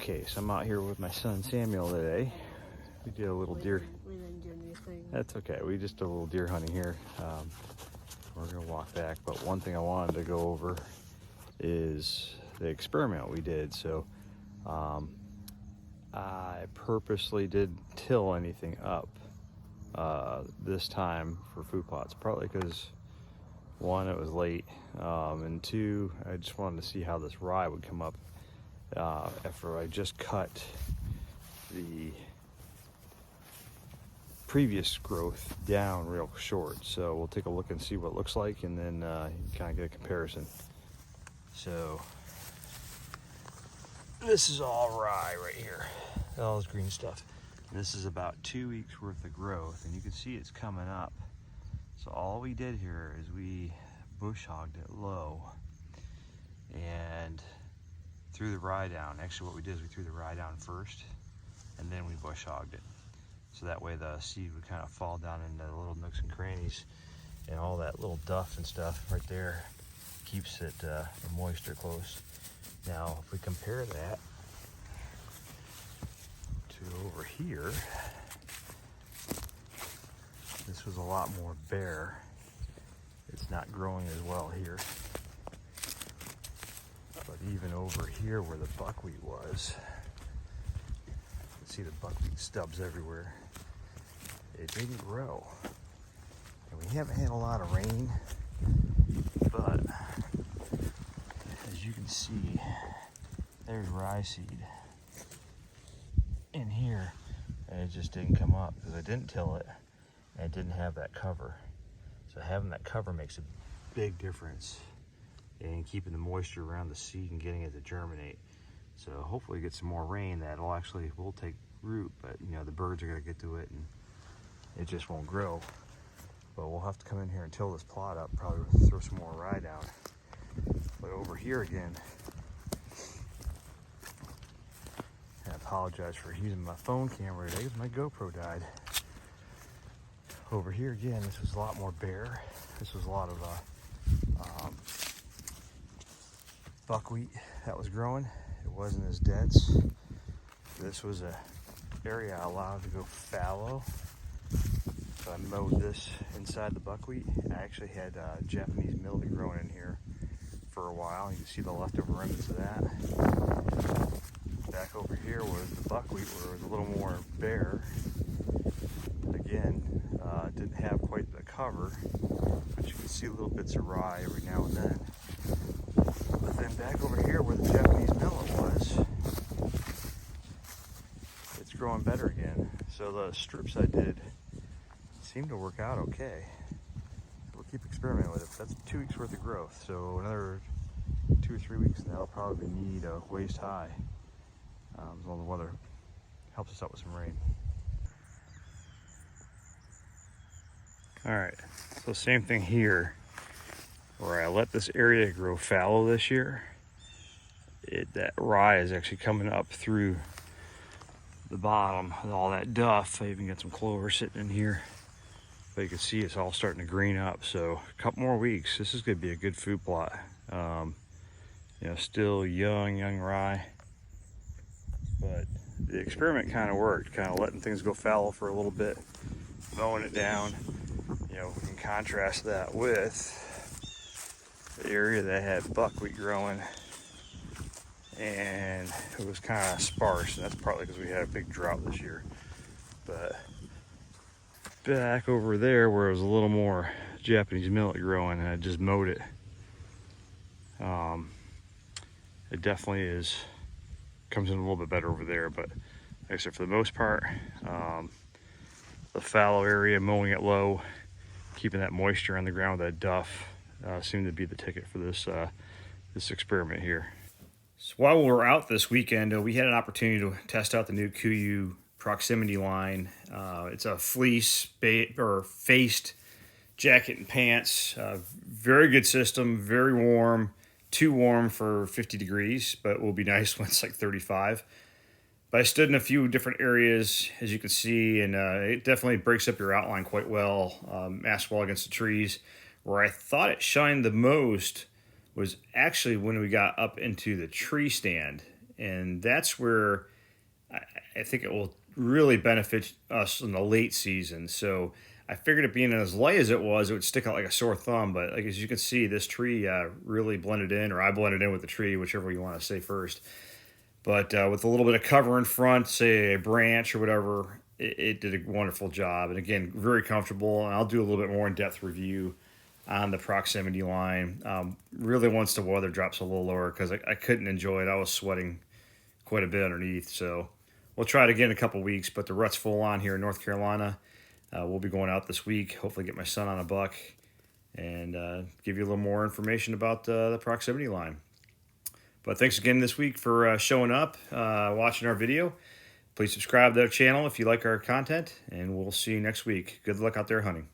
Okay, so I'm out here with my son Samuel today. We did a little deer. We didn't get anything. That's okay. We just did a little deer hunting here. We're gonna walk back, but one thing I wanted to go over is the experiment we did. So I purposely didn't till anything up this time for food plots, partly because one, it was late, and two, I just wanted to see how this rye would come up after I just cut the previous growth down real short. So we'll take a look and see what it looks like, and then kind of get a comparison. So this is all rye right here, all this green stuff. And this is about 2 weeks worth of growth, and you can see it's coming up. So all we did here is we bush hogged it low and threw the rye down. Actually, what we did is we threw the rye down first, and then we bush hogged it. So that way the seed would kind of fall down into the little nooks and crannies, and all that little duff and stuff right there keeps it the moisture close. Now, if we compare that to over here, this was a lot more bare. It's not growing as well here. But even over here where the buckwheat was, you can see the buckwheat stubs everywhere. It didn't grow. And we haven't had a lot of rain, but as you can see, there's rye seed in here, and it just didn't come up because I didn't till it and it didn't have that cover. So having that cover makes a big difference in keeping the moisture around the seed and getting it to germinate. So hopefully get some more rain that'll actually will take root, but you know, the birds are gonna get to it and it just won't grow. But we'll have to come in here and till this plot up, probably throw some more rye down. But over here again, I apologize for using my phone camera today because my GoPro died. Over here again, this was a lot more bare. This was a lot of buckwheat that was growing. It wasn't as dense. This was a area I allowed to go fallow. So I mowed this inside the buckwheat. I actually had Japanese millet growing in here for a while. You can see the leftover remnants of that. Back over here was the buckwheat, where it was a little more bare. Again, didn't have quite the cover, but you can see little bits of rye every now and then. But then back over here where the Japanese millet was, it's growing better again. So the strips I did seem to work out okay. We'll keep experimenting with it. That's 2 weeks worth of growth. So another 2 or 3 weeks, and that'll probably need a waist high. As long as the weather helps us out with some rain. All right, so same thing here, where I let this area grow fallow this year. That rye is actually coming up through the bottom with all that duff. I even got some clover sitting in here, but you can see it's all starting to green up. So a couple more weeks, this is going to be a good food plot. You know, still young rye, but the experiment kind of worked, kind of letting things go fallow for a little bit, mowing it down. You know, we can contrast that with the area that had buckwheat growing and it was kind of sparse, and that's partly because we had a big drought this year. But back over there where it was a little more Japanese millet growing and I just mowed it, it definitely comes in a little bit better over there. But like I said, for the most part, the fallow area, mowing it low, keeping that moisture on the ground with that duff seemed to be the ticket for this this experiment here. So while we were out this weekend, we had an opportunity to test out the new Kuiu proximity line. It's a fleece or faced jacket and pants. Very good system, very warm. Too warm for 50 degrees, but will be nice when it's like 35. But I stood in a few different areas, as you can see, and it definitely breaks up your outline quite well, masks well against the trees. Where I thought it shined the most was actually when we got up into the tree stand. and that's where I think it will really benefit us in the late season. So I figured it being as light as it was, it would stick out like a sore thumb. But like as you can see, this tree really blended in, or I blended in with the tree, whichever you want to say first. But with a little bit of cover in front, say a branch or whatever, it did a wonderful job. And again, very comfortable. And I'll do a little bit more in-depth review on the proximity line. Really once the weather drops a little lower, because I couldn't enjoy it. I was sweating quite a bit underneath. So we'll try it again in a couple weeks. But the rut's full on here in North Carolina. We'll be going out this week. Hopefully get my son on a buck and give you a little more information about the proximity line. But thanks again this week for showing up, watching our video. Please subscribe to our channel if you like our content, and we'll see you next week. Good luck out there hunting.